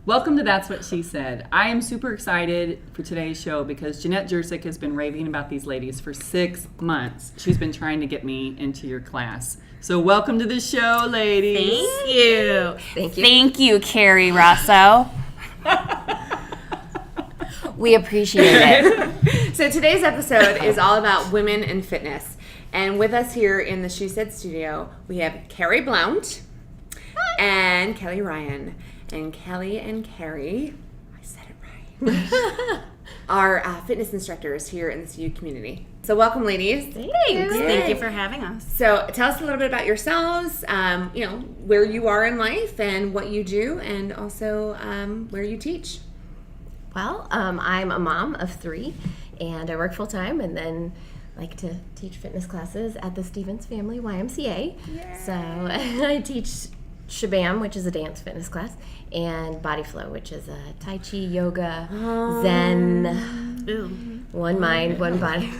Welcome to That's What She Said. I am super excited for today's show because Jeanette Jersick has been raving about these ladies for 6 months. She's been trying to get me into your class. So welcome to the show, ladies. Thank you. Thank you. Thank you, Carrie Rosso. We appreciate it. So today's episode is all about women and fitness. And with us here in the She Said studio, we have Carrie Blount and Kelly Ryan. And Kelly and Carrie, I said it right, are fitness instructors here in the CU community. So welcome, ladies. Thanks. Yay. Thank you for having us. So tell us a little bit about yourselves, where you are in life and what you do, and also where you teach. Well, I'm a mom of 3, and I work full-time, and then like to teach fitness classes at the Stephens Family YMCA. Yay. So I teach Shabam, which is a dance fitness class, and Body Flow, which is a Tai Chi, yoga, Zen, one mind, one body.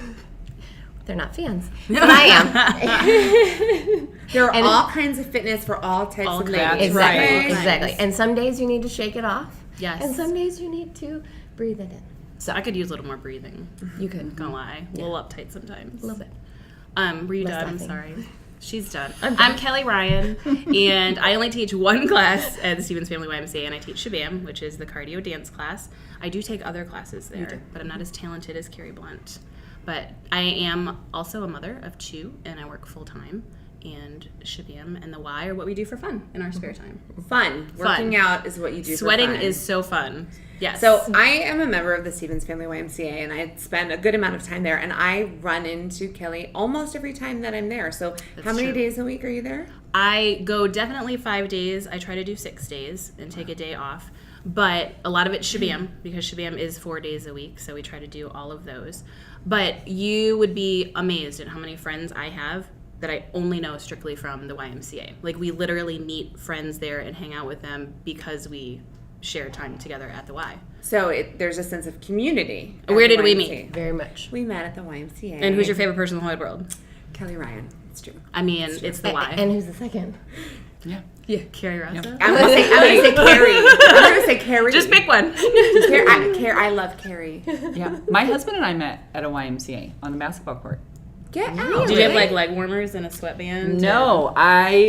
They're not fans, but I am. There are all kinds of fitness for all types of ladies. Exactly. And some days you need to shake it off. Yes. And some days you need to breathe it in. So I could use a little more breathing. You could. Not gonna lie. A little uptight sometimes. A little bit. Were you Less done? I'm laughing. sorry. She's done. I'm Kelly Ryan, and I only teach one class at the Stephens Family YMCA, and I teach Shabam, which is the cardio dance class. I do take other classes there, but I'm not as talented as Carrie Blount. But I am also a mother of 2, and I work full-time. And Shabam and the Y are what we do for fun in our spare time. Fun. Working out is what you do Sweating for fun. is so fun. Yes. So I am a member of the Stephens Family YMCA, and I spend a good amount of time there, and I run into Kelly almost every time that I'm there. So how many days a week are you there? I go definitely 5 days. I try to do 6 days and take a day off. But a lot of it's Shabam, because Shabam is 4 days a week, so we try to do all of those. But you would be amazed at how many friends I have that I only know strictly from the YMCA. Like, we literally meet friends there and hang out with them because we share time together at the Y. So there's a sense of community. Where did we meet? Very much. We met at the YMCA. And who's your favorite person in the whole world? Kelly Ryan. It's true. I mean, it's the Y. And who's the second? Yeah. Carrie Rosso. I'm gonna say Carrie. I'm gonna say Carrie. Just pick one. I love Carrie. Yeah. My husband and I met at a YMCA on the basketball court. Get out. Did you have like leg warmers and a sweatband? No,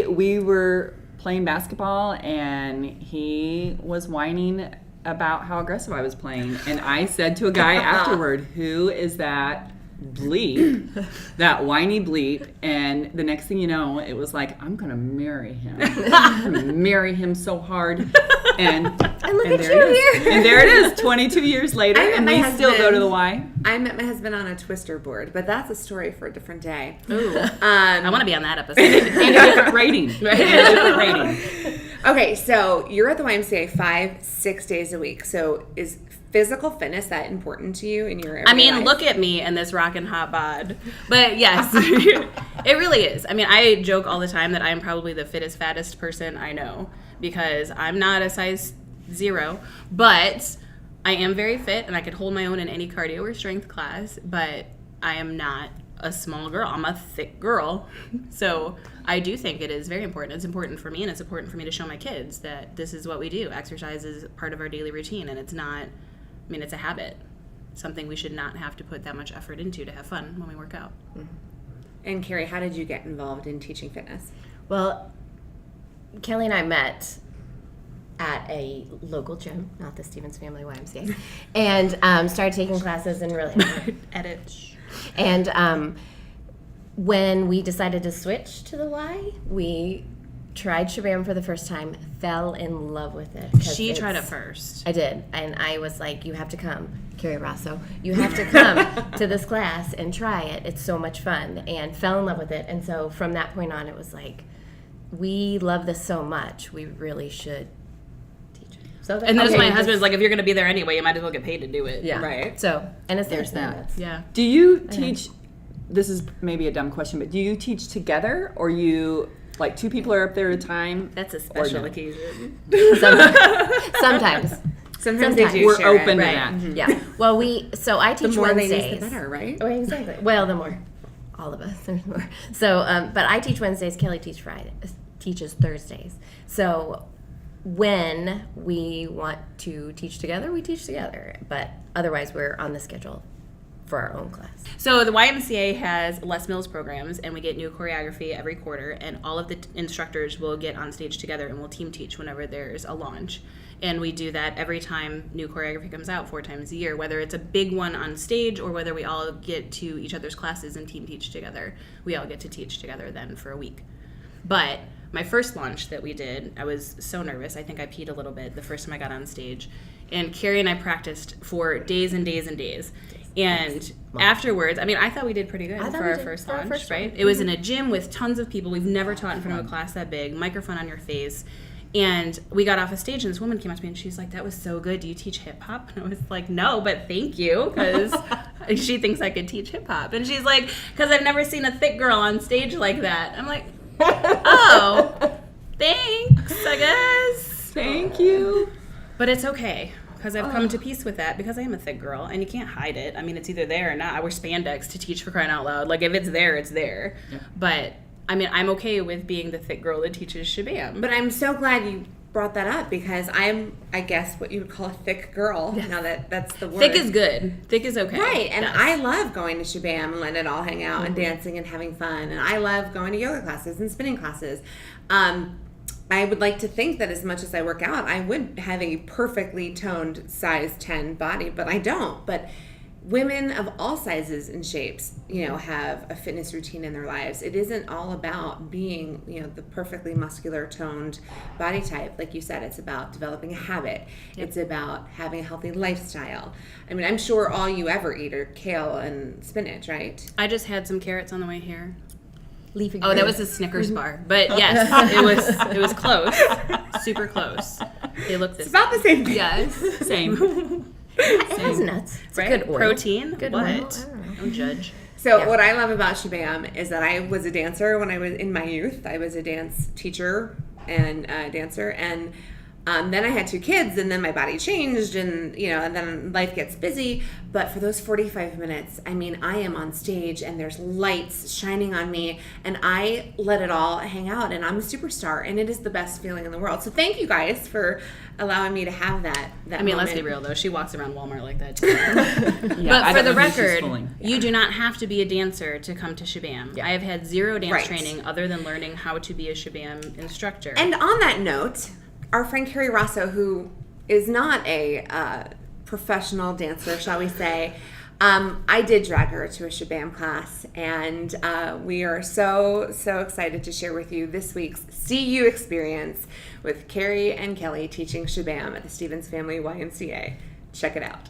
we were playing basketball and he was whining about how aggressive I was playing, and I said to a guy afterward, "Who is that bleep, that whiny bleep?" And the next thing you know, it was like, I'm gonna marry him. I'm gonna marry him so hard. And look at there you it is. And there it is, 22 years later, and we still go to the Y. I met my husband on a twister board, but that's a story for a different day. Ooh. I want to be on that episode. And a different rating. And a different rating. Okay, so you're at the YMCA 5-6 days a week. So is physical fitness that important to you in your everyday life? Look at me and this rockin' hot bod. But yes, it really is. I mean, I joke all the time that I'm probably the fittest, fattest person I know, because I'm not a size 0, but I am very fit and I could hold my own in any cardio or strength class, but I am not a small girl. I'm a thick girl. So I do think it is very important. It's important for me, and it's important for me to show my kids that this is what we do. Exercise is part of our daily routine, and it's not, it's a habit. Something we should not have to put that much effort into to have fun when we work out. Mm-hmm. And Carrie, how did you get involved in teaching fitness? Well, Kelly and I met at a local gym, not the Stephens Family YMCA, and started taking classes and really Edit. And when we decided to switch to the Y, we tried Shabam for the first time, fell in love with it. She tried it first. I did, and I was like, you have to come, Carrie Rosso, you have to come to this class and try it. It's so much fun, and fell in love with it. And so from that point on, it was like, we love this so much, we really should teach it. So and that's my husband's like, if you're going to be there anyway, you might as well get paid to do it. Yeah. Right. So, and it's There's that. Yeah. Do you teach, this is maybe a dumb question, but do you teach together, or you, like, 2 people are up there at a time? That's a special occasion. Sometimes. Sometimes they do We're share open it. to Right. that. Mm-hmm. Yeah. Well, I teach The more Wednesdays. ladies, the better, right? Oh, exactly. Well, the more. All of us. There's more. So, but I teach Wednesdays. Kelly teaches Thursdays. So when we want to teach together, we teach together. But otherwise, we're on the schedule for our own class. So the YMCA has Les Mills programs, and we get new choreography every quarter, and all of the instructors will get on stage together and we'll team teach whenever there's a launch. And we do that every time new choreography comes out 4 times a year, whether it's a big one on stage or whether we all get to each other's classes and team teach together. We all get to teach together then for a week. But my first launch that we did, I was so nervous. I think I peed a little bit the first time I got on stage. And Carrie and I practiced for days and days and days. And afterwards, I mean, I thought we did pretty good for our first launch, right? It was in a gym with tons of people. We've never taught in front of a class that big, microphone on your face. And we got off a stage, and this woman came up to me, and she's like, that was so good. Do you teach hip-hop? And I was like, no, but thank you, because she thinks I could teach hip-hop. And she's like, because I've never seen a thick girl on stage like that. I'm like, oh, thanks, I guess. Thank you. But it's okay. Because I've come to peace with that, because I am a thick girl, and you can't hide it. I mean, it's either there or not. I wear spandex to teach, for crying out loud. Like, if it's there, it's there. Yeah. But, I mean, I'm okay with being the thick girl that teaches shabam. But I'm so glad you brought that up, because I'm, I guess, what you would call a thick girl. Yes. Now that's the word. Thick is good. Thick is okay. Right, and yes. I love going to shabam and letting it all hang out and dancing and having fun. And I love going to yoga classes and spinning classes. I would like to think that as much as I work out, I would have a perfectly toned size 10 body, but I don't. But women of all sizes and shapes, have a fitness routine in their lives. It isn't all about being, the perfectly muscular, toned body type. Like you said, it's about developing a habit. Yep. It's about having a healthy lifestyle. I mean, I'm sure all you ever eat are kale and spinach, right? I just had some carrots on the way here. Leafy that was a Snickers bar. But yes, it was close. Super close. They look this. It's about the same thing. Yes. Same. It has nuts. It's right? a good oil. Protein. Good what? Oil. Don't judge. So what I love about shabam is that I was a dancer when I was in my youth. I was a dance teacher and dancer, and then I had 2 kids, and then my body changed, and and then life gets busy. But for those 45 minutes, I mean, I am on stage, and there's lights shining on me, and I let it all hang out, and I'm a superstar, and it is the best feeling in the world. So thank you guys for allowing me to have that. I mean, let's be real though. She walks around Walmart like that too. Yeah, but for the record, you do not have to be a dancer to come to shabam. Yeah. I have had 0 dance training other than learning how to be a shabam instructor. And on that note, our friend Carrie Rosso, who is not a professional dancer, shall we say, I did drag her to a shabam class, and we are so excited to share with you this week's CU experience with Carrie and Kelly teaching shabam at the Stephens Family YMCA. Check it out.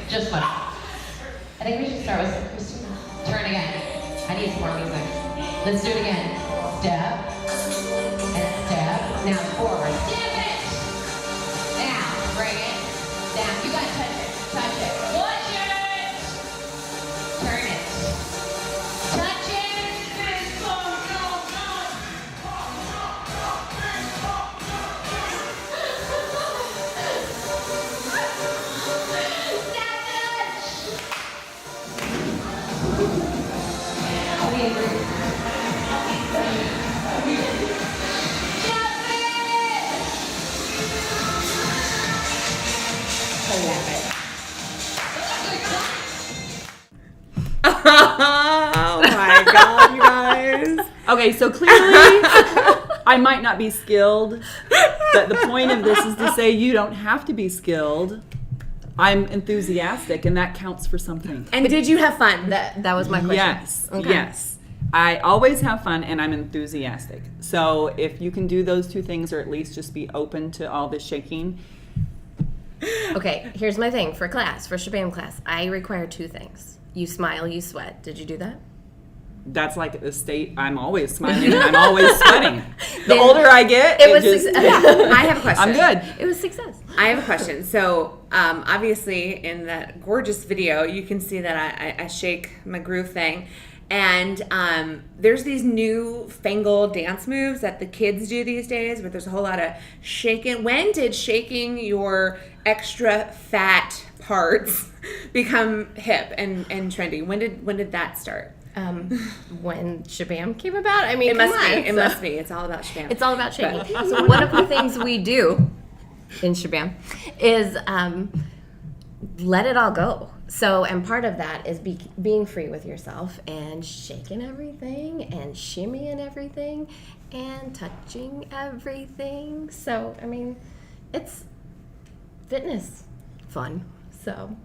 Just one. I think we should start with Christie. Turn again. I need some more music. Let's do it again. Step. And step. Now forward. Step it! Now, bring it. Down. You gotta touch it. Touch it. Watch it! Turn it. Touch it! Oh my God, you guys. Okay, so clearly I might not be skilled, but the point of this is to say you don't have to be skilled. I'm enthusiastic, and that counts for something. And did you have fun? That was my question. Yes, Okay. yes. I always have fun, and I'm enthusiastic. So if you can do those 2 things, or at least just be open to all the shaking. Okay, here's my thing for shabam class. I require 2 things. You smile, you sweat. Did you do that? That's like the state. I'm always smiling, and I'm always sweating. The older I get, it was just, I have a question. I'm good. It was success. I have a question. So, obviously, in that gorgeous video, you can see that I shake my groove thing. And there's these new fangled dance moves that the kids do these days, but there's a whole lot of shaking. When did shaking your extra fat parts become hip and trendy? When did that start? When Shabam came about, I mean, It must be. It's all about Shabam. It's all about shaking. So one of the things we do in Shabam is let it all go. So, and part of that is being free with yourself and shaking everything and shimmying everything and touching everything. So, I mean, it's fitness fun. So,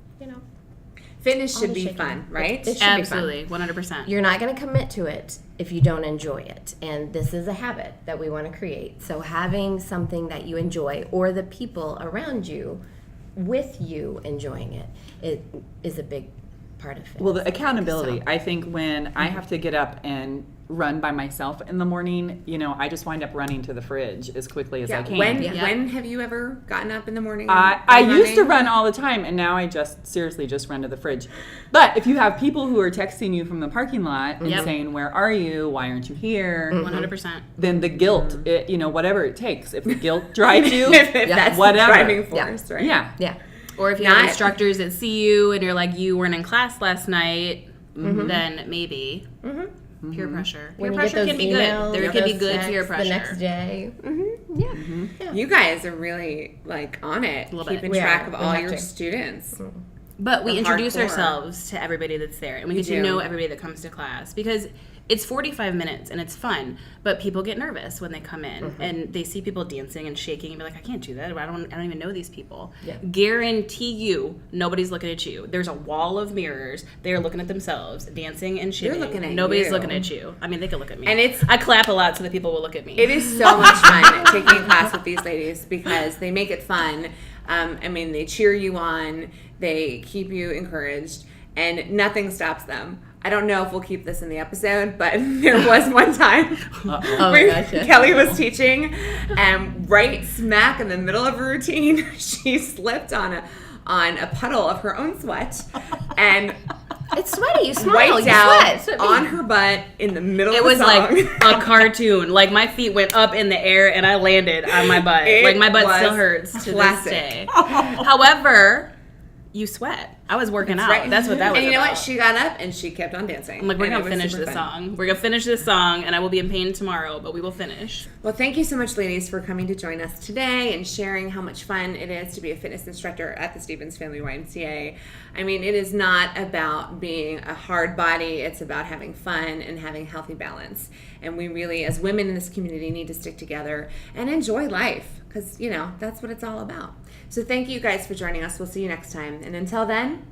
Fitness should all the be shaking. fun, right? It should be fun. Absolutely, 100%. You're not going to commit to it if you don't enjoy it. And this is a habit that we want to create. So having something that you enjoy or the people around you with you enjoying it is a big part of it. Well, the accountability. So- I think when I have to get up and run by myself in the morning, I just wind up running to the fridge as quickly as I can. When have you ever gotten up in the morning? I used to run all the time, and now I just run to the fridge. But if you have people who are texting you from the parking lot and saying, "Where are you? Why aren't you here?" 100%. Then the guilt, whatever it takes. If the guilt drives you, if that's whatever. the driving force, right? Yeah. Yeah. Or if you have instructors that see you and you're like, you weren't in class last night, then maybe. Peer pressure. When Peer you get pressure those can be emails, good. There can be those good texts peer pressure. the next day. Yeah. You guys are really on it, little bit. keeping We track are. of We all have your to. students. But we Or introduce hardcore. ourselves to everybody that's there, and we get do. to know everybody that comes to class because it's 45 minutes and it's fun. But people get nervous when they come in and they see people dancing and shaking and be like, "I can't do that. I don't even know these people." Yeah. Guarantee you, nobody's looking at you. There's a wall of mirrors. They're looking at themselves, dancing and shaking. looking at Nobody's you. looking at you. I mean, they can look at me, And I clap a lot so that people will look at me. It is so much fun taking class with these ladies because they make it fun. They cheer you on, they keep you encouraged, and nothing stops them. I don't know if we'll keep this in the episode, but there was one time where Kelly was teaching, and right smack in the middle of a routine, she slipped on a puddle of her own sweat and It's sweaty. You smile. wiped You out sweat. on her butt in the middle It of was the song. like a cartoon. Like my feet went up in the air and I landed on my butt. It Like my butt was still hurts to classic. this day. However, you sweat. I was working out. Right. That's what that was. And you know about. what? She got up and she kept on dancing. I'm like, we're And gonna it was finish super this fun. song. We're gonna finish this song, and I will be in pain tomorrow, but we will finish. Well, thank you so much, ladies, for coming to join us today and sharing how much fun it is to be a fitness instructor at the Stephens Family YMCA. I mean, it is not about being a hard body. It's about having fun and having healthy balance. And we really, as women in this community, need to stick together and enjoy life because, that's what it's all about. So thank you guys for joining us. We'll see you next time. And until then,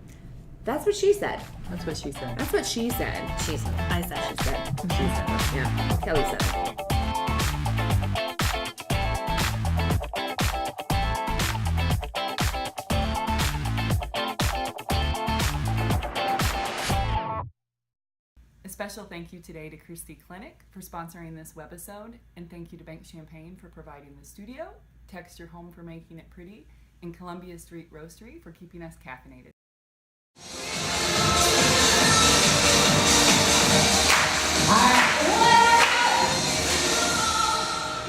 that's what she said. That's what she said. That's what she said. She said. I said. She said. Yeah. Kelly said it. A special thank you today to Christie Clinic for sponsoring this webisode, and thank you to Bank Champagne for providing the studio, Texture Home for making it pretty, and Columbia Street Roastery for keeping us caffeinated.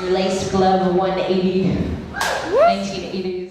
Your lace glove 180, 1980s.